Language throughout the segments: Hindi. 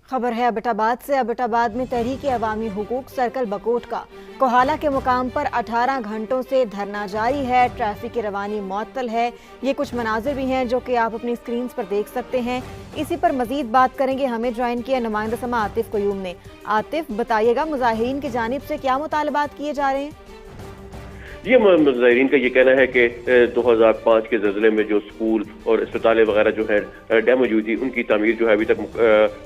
खबर है अबटाबाद से। अबटाबाद में तहरीक अवामी हुकूक सर्कल बकोट का कोहाला के मुकाम पर 18 घंटों से धरना जारी है। ट्रैफिक की रवानी मुअत्तल है। ये कुछ मनाजिर भी हैं जो कि आप अपनी स्क्रीन पर देख सकते हैं। इसी पर मजीद बात करेंगे। हमें ज्वाइन किया नुमाइंदा समा आतिफ कयूम ने। आतिफ, बताइएगा मुजाहिरीन की जानिब से क्या मुतालबात किए जा रहे हैं? ये मुजाहिरीन का ये कहना है कि 2005 के ज़लज़ले में जो स्कूल और अस्पताल वगैरह जो है डैमेज हुई थी, उनकी तामीर जो है अभी तक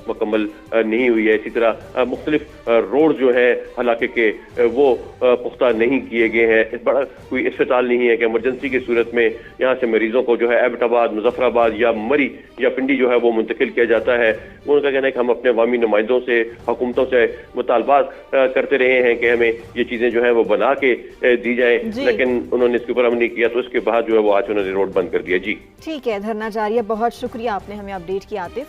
मुकम्मल नहीं हुई है। इसी तरह मुख्तलिफ रोड जो है इलाके के वो पुख्ता नहीं किए गए हैं। इस बड़ा कोई अस्पताल नहीं है कि इमरजेंसी की सूरत में यहाँ से मरीजों को जो है एबटाबाद, मुजफ्फराबाद या मरी या पिंडी जो है वो मुंतकिल किया जाता है। उनका कहना है कि हम अपने अवामी नुमाइंदों से, हुकूमतों से मुतालबात करते रहे हैं कि हमें ये चीज़ें जो है वो बना के दी जाए, लेकिन उन्होंने इसके ऊपर अमल नहीं किया। तो इसके बाद जो है वो आज उन्होंने रोड बंद कर दिया। जी ठीक है, धरना जारी है। बहुत शुक्रिया, आपने हमें अपडेट किया आतिफ।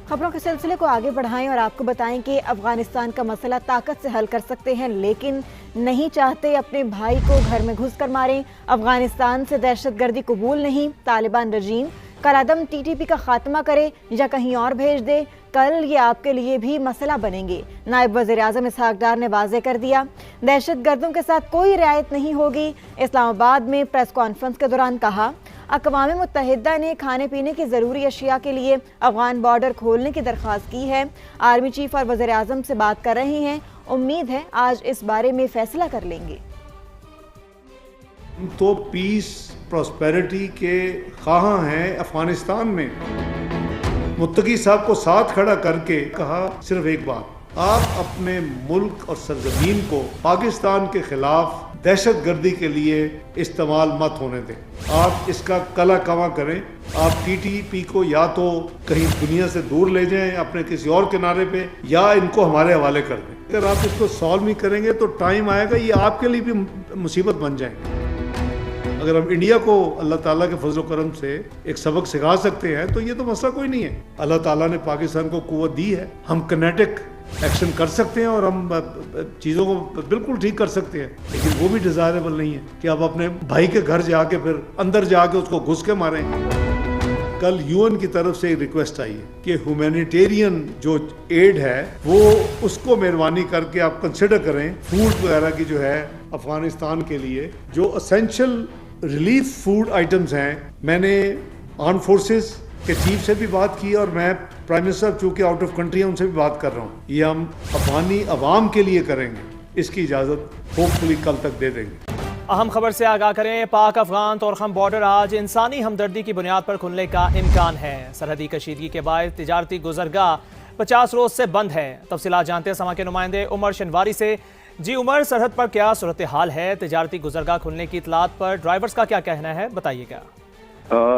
खबरों के सिलसिले को आगे बढ़ाएं और आपको बताएं कि अफगानिस्तान का मसला ताकत से हल कर सकते हैं, लेकिन नहीं चाहते अपने भाई को घर में घुस कर मारें। अफगानिस्तान से दहशतगर्दी कबूल नहीं। तालिबान रजीम कलादम टीटीपी का खात्मा करे या कहीं और भेज दे, कल ये आपके लिए भी मसला बनेंगे। नायब वज़ीर आज़म इसहाक डार ने वाज़े कर दिया, दहशतगर्दों के साथ कोई रियायत नहीं होगी। इस्लामाबाद में प्रेस कॉन्फ्रेंस के दौरान कहा, अक़वाम मुत्तहिदा ने खाने पीने की ज़रूरी अशिया के लिए अफ़गान बॉर्डर खोलने की दरख्वास्त की है। आर्मी चीफ और वज़ीर आज़म से बात कर रहे हैं। उम्मीद है आज इस बारे में फैसला कर लेंगे। तो पीस प्रॉस्पेरिटी के ख़्वाह हैं। अफगानिस्तान में मुत्तकी साहब को साथ खड़ा करके कहा सिर्फ एक बात, आप अपने मुल्क और सरजमीन को पाकिस्तान के खिलाफ दहशतगर्दी के लिए इस्तेमाल मत होने दें। आप इसका कला कमा करें। आप टीटीपी को या तो कहीं दुनिया से दूर ले जाएं अपने किसी और किनारे पे, या इनको हमारे हवाले कर दें। अगर आप इसको सॉल्व नहीं करेंगे तो टाइम आएगा ये आपके लिए भी मुसीबत बन जाएंगे। अगर हम इंडिया को अल्लाह ताला के फजल करम से एक सबक सिखा सकते हैं तो ये तो मसला कोई नहीं है। अल्लाह ताला ने पाकिस्तान को कुव्वत दी है, हम किनेटिक एक्शन कर सकते हैं और हम चीज़ों को बिल्कुल ठीक कर सकते हैं, लेकिन वो भी डिज़ायरेबल नहीं है कि आप अपने भाई के घर जाके फिर अंदर जाके उसको घुस के मारें। कल यूएन की तरफ से एक रिक्वेस्ट आई है कि ह्यूमैनिटेरियन जो एड है वो उसको मेहरबानी करके आप कंसिडर करें। फूड वगैरह की जो है अफगानिस्तान के लिए जो असेंशियल रिलीफ फूड आइटम्स हैं, मैंने आर्म फोर्सेस के चीफ से भी बात की और मैं प्राइम मिनिस्टर चूँकि आउट ऑफ कंट्री है उनसे भी बात कर रहा हूँ। ये हम अफगानी अवाम के लिए करेंगे, इसकी इजाज़त होपफुली कल तक दे देंगे। अहम खबर से आगाह करें, पाक अफगान तोरखम बॉर्डर आज इंसानी हमदर्दी की बुनियाद पर खुलने का इम्कान है। सरहदी कशीदगी के बाद तिजारती गुजरगाह 50 रोज से बंद है। तफसीलात जानते हैं समा के नुमाइंदे उमर शनवारी से। जी उमर, सरहद पर क्या सूरत हाल है? तिजारती गुजरगाह खुलने की इतलात पर ड्राइवर्स का क्या कहना है, बताइएगा।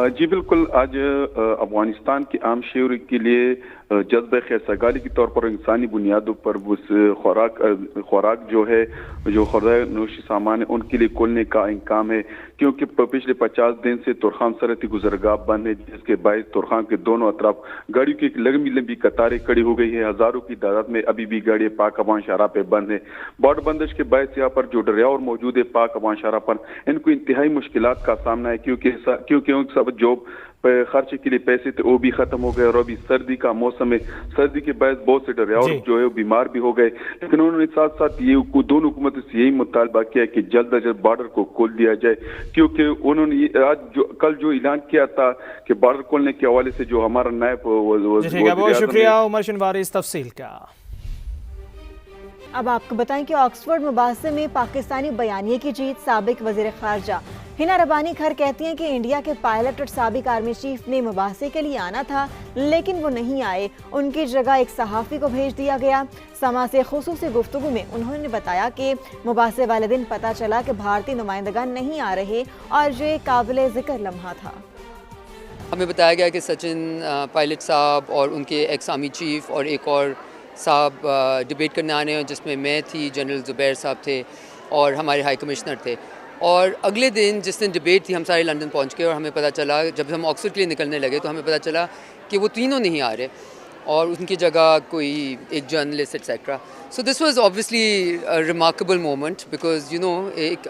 जी बिल्कुल, आज अफगानिस्तान की आम शहरी के लिए जज्बे खैरसगाली के तौर पर इंसानी बुनियादों पर उस खुराक जो है, जो खुराक नोशी सामान है, उनके लिए खोलने का इम्कान है, क्योंकि पिछले 50 दिन से तुरखाम सरहदी गुजरगाह बंद है, जिसके बायस तुरखाम के दोनों अतराफ गाड़ियों की लंबी लंबी कतारें खड़ी हो गई है। हजारों की तादाद में अभी भी गाड़ियां पाक अफगान शाहराह पे बंद है। बॉर्डर बंदिश के बायस यहाँ पर जो ड्राइवर मौजूद है पाक अफगान शाहराह पर, इनको इंतहाई मुश्किलात का सामना है, क्योंकि सब जॉब खर्च के लिए पैसे थे वो भी खत्म हो गए और अभी सर्दी का मौसम है। सर्दी के बाद बहुत से ड्राइवर जो है बीमार भी हो गए। लेकिन उन्होंने साथ साथ ये दोनों हुकूमतों से यही मुतालबा किया कि जल्द अज जल्द बॉर्डर को खोल दिया जाए, क्योंकि उन्होंने आज कल जो ऐलान किया था कि बॉर्डर खोलने के हवाले से जो हमारा नायब बहुत शुक्रिया उमर शनवारी इस तफसील का। अब आपको बताएं कि ऑक्सफोर्ड मुबासे में पाकिस्तानी बयानिए की जीत। साबिक वजीर खारजा हिना रबानी खर कहती हैं कि इंडिया के पायलट और साबिक आर्मी चीफ ने मुबासे के लिए आना था, लेकिन वो नहीं आए। उनकी जगह एक सहाफ़ी को भेज दिया गया। समा से खुसूसी गुफ्तगू में उन्होंने बताया कि मुबासे वाले दिन पता चला कि भारतीय नुमाइंदगान नहीं आ रहे और ये काबिल ज़िक्र लम्हा था। हमें बताया गया कि सचिन पायलट साहब और उनके एक्स आर्मी चीफ और एक और साहब डिबेट करने आने हैं, जिसमें मैं थी, जनरल ज़ुबैर साहब थे और हमारे हाई कमिश्नर थे। और अगले दिन जिस दिन डिबेट थी हम सारे लंदन पहुंच गए और हमें पता चला, जब हम ऑक्सफोर्ड के लिए निकलने लगे तो हमें पता चला कि वो तीनों नहीं आ रहे और उनकी जगह कोई एक journalist etcetera. So this was obviously a remarkable moment, because you know एक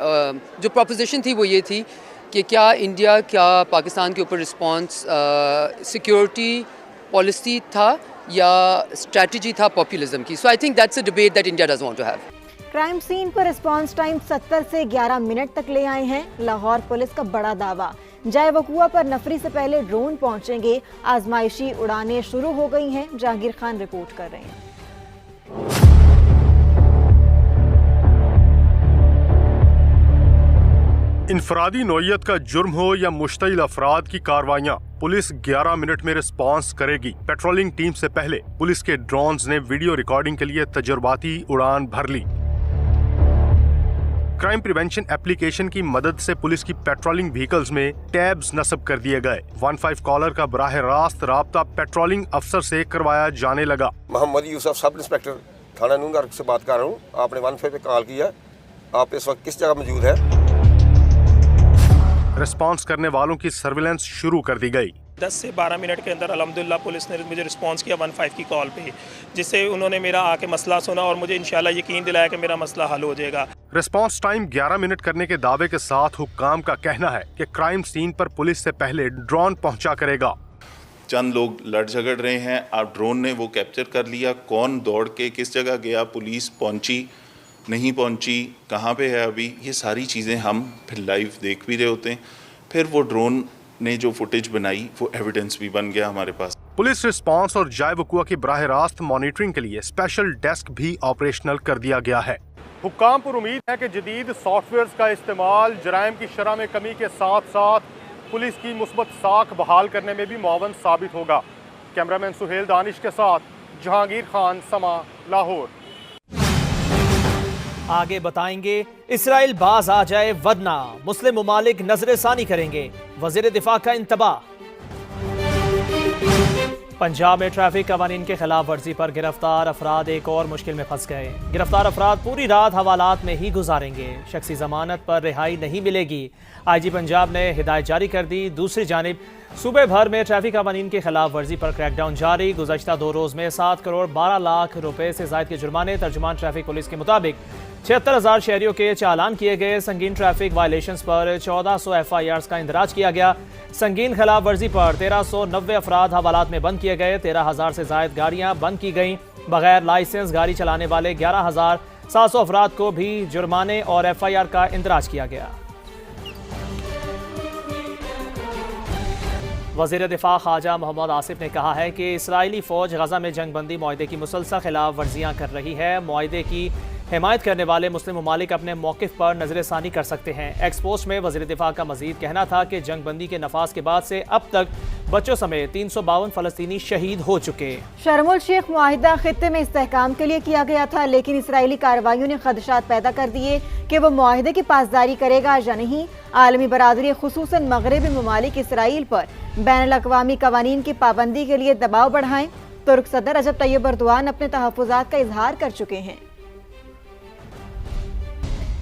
जो प्रोपोजिशन थी वो ये थी कि क्या इंडिया, क्या पाकिस्तान के ऊपर रिस्पॉन्स सिक्योरिटी पॉलिसी था या स्ट्रैटेजी था पॉपुलिज्म की. So I think that's a debate that India does want to have. Crime scene पर रिस्पांस टाइम 70 से 11 मिनट तक ले आए हैं लाहौर पुलिस का बड़ा दावा. जाए वकुआ पर नफरी से पहले ड्रोन पहुंचेंगे. आजमाइशी उड़ानें शुरू हो गई हैं. जहांगीर खान रिपोर्ट कर रहे हैं. इनफरादी नौइयत का जुर्म हो या मुश्तइल अफराद की कार्रवाइयां, पुलिस 11 मिनट में रिस्पांस करेगी. पेट्रोलिंग टीम से पहले पुलिस के ड्रोन्स ने वीडियो रिकॉर्डिंग के लिए तजुर्बाती उड़ान भर ली. क्राइम प्रिवेंशन एप्लीकेशन की मदद से पुलिस की पेट्रोलिंग व्हीकल्स में टैब्स नस्ब कर दिए गए. 15 कॉलर का बराह रास्त राब्ता पेट्रोलिंग अफसर से करवाया जाने लगा. मोहम्मद यूसुफ सब इंस्पेक्टर थाना नूनगढ़ से बात कर रहा हूँ. आपने 15 पे कॉल किया, आप इस वक्त किस जगह मौजूद है? रिस्पांस करने वालों की सर्विलेंस शुरू कर दी गई. 10 से 12 मिनट के अंदर अल्हम्दुलिल्लाह पुलिस ने मुझे रिस्पांस किया 15 की कॉल पे, जिससे उन्होंने मेरा आके मसला सुना और मुझे इंशाल्लाह यकीन दिलाया कि मेरा मसला हल हो जाएगा. रिस्पांस टाइम 11 मिनट करने के दावे के साथ हुक्काम का कहना है कि क्राइम सीन पर पुलिस से पहले ड्रोन पहुंचा करेगा. चंद लोग लड़ झगड़ रहे हैं, आप ड्रोन ने वो कैप्चर कर लिया. कौन दौड़ के किस जगह गया, पुलिस पहुंची नहीं पहुंची, कहाँ पे है अभी, ये सारी चीज़ें हम फिर लाइव देख भी रहे होते हैं. फिर वो ड्रोन ने जो फुटेज बनाई वो एविडेंस भी बन गया हमारे पास. पुलिस रिस्पांस और जाए वकुआ की बराह रास्त मॉनिटरिंग के लिए स्पेशल डेस्क भी ऑपरेशनल कर दिया गया है. हुक्काम पर उम्मीद है कि जदीद सॉफ्टवेयर का इस्तेमाल जराइम की शरह में कमी के साथ साथ पुलिस की मुस्बत साख बहाल करने में भी मुआवन साबित होगा. कैमरामैन सुहेल दानिश के साथ जहांगीर खान, समा, लाहौर. आगे बताएंगे, इसराइल बाज आ जाए वरना मुस्लिम ममालिक नजरसानी करेंगे. वजीर दिफा का इंतबाह. पंजाब में ट्रैफिक कवानीन के खिलाफ वर्जी पर गिरफ्तार अफराद एक और मुश्किल में फंस गए. गिरफ्तार अफराद पूरी रात हवालात में ही गुजारेंगे. शख्सी जमानत पर रिहाई नहीं मिलेगी. IG पंजाब ने हिदायत जारी कर दी. दूसरी जानिब सूबे भर में ट्रैफिक कवानीन के खिलाफ वर्जी पर क्रैकडाउन जारी. गुज़श्ता 2 रोज़ में 7 करोड़ 12 लाख रुपए से ज़ायद के जुर्माने. तर्जुमान ट्रैफिक पुलिस के मुताबिक 76,000 शहरियों के चालान किए गए. संगीन ट्रैफिक वायलेशंस पर 1400 FIRs का इंदराज किया गया. संगीन खिलाफ वर्जी पर 1390 अफराद हवालात में बंद किए गए. 13,000 से ज़ायद गाड़ियाँ बंद की गईं. बगैर लाइसेंस गाड़ी चलाने वाले 11,700 अफराद को भी जुर्माने और FIR का इंदराज किया गया. वज़ीर दिफा ख्वाजा मोहम्मद आसिफ ने कहा है कि इसराइली फ़ौज गज़ा में जंगबंदी मुआहदे की मुसलसल खिलाफ वर्जियाँ कर रही है. मुआहदे की हिमायत करने वाले मुस्लिम ममालिक अपने मौक़िफ़ पर नज़रसानी कर सकते हैं. एक्सपोस्ट में वज़ीर दिफा का मज़ीद कहना था कि जंगबंदी के नफाज के बाद से अब तक बच्चों समेत 352 फ़लस्तीनी शहीद हो चुके. शर्मुल शेख मुआहिदा खित्ते में इस्तेहकाम के लिए किया गया था, लेकिन इसराइली कार्रवाइयों ने खदशात पैदा कर दिए कि वो मुआहिदे की पासदारी करेगा या नहीं. आलमी बरादरी खुसूसन मगरबी ममालिक इसराइल पर बैनुल-अक़वामी कवानीन की पाबंदी के लिए दबाव बढ़ाएं. तुर्क सदर रजब तैयब एर्दोआन अपने तहफ़्फ़ुज़ात का इजहार कर चुके हैं.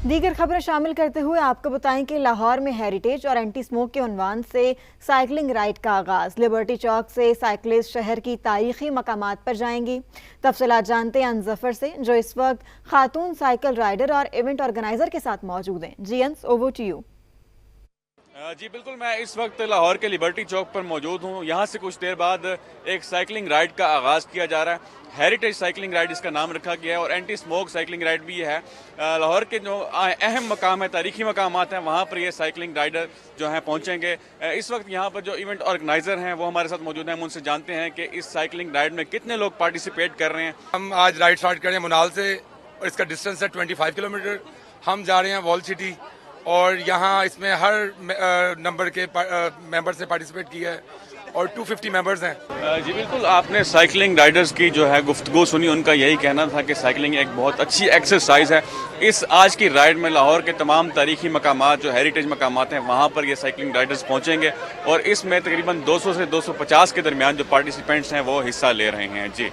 दीगर खबरें शामिल करते हुए आपको बताएं कि लाहौर में हेरिटेज और एंटी स्मोक के उन्वान से साइकिलिंग राइड का आगाज. लिबर्टी चौक से साइकिलिस्ट शहर की तारीखी मकामात पर जाएंगी. तफसीलात जानते हैं अनजफर से, जो इस वक्त खातून साइकिल राइडर और इवेंट ऑर्गेनाइजर के साथ मौजूद हैं. जी अंस, ओवर टू यू. जी बिल्कुल, मैं इस वक्त लाहौर के लिबर्टी चौक पर मौजूद हूँ. यहाँ से कुछ देर बाद एक साइकिलिंग राइड का आगाज़ किया जा रहा है. हेरिटेज साइकिलिंग राइड इसका नाम रखा गया है और एंटी स्मोक साइकिलिंग राइड भी है. लाहौर के जो अहम मकाम है, तारीखी मकामात हैं, वहाँ पर ये साइकिलिंग राइडर जो हैं पहुँचेंगे. इस वक्त यहाँ पर जो इवेंट ऑर्गेनाइजर हैं वो हमारे साथ मौजूद हैं. हम उनसे जानते हैं कि इस साइकिलिंग राइड में कितने लोग पार्टिसिपेट कर रहे हैं. हम आज राइड स्टार्ट कर रहे हैं मुनाल से और इसका डिस्टेंस है 25 किलोमीटर. हम जा रहे हैं वॉल सिटी और यहाँ इसमें हर नंबर के मेंबर से पार्टिसिपेट किया है और 250 मेंबर्स हैं. जी बिल्कुल, आपने साइकिलिंग राइडर्स की जो है गुफ्तगू सुनी. उनका यही कहना था कि साइकिलिंग एक बहुत अच्छी एक्सरसाइज है. इस आज की राइड में लाहौर के तमाम तारीखी मकामात जो हेरिटेज मकामात हैं वहाँ पर ये साइकिलिंग राइडर्स पहुँचेंगे और इसमें तकरीबन 200 से 250 के दरमियान जो पार्टिसिपेंट्स हैं वो हिस्सा ले रहे हैं. जी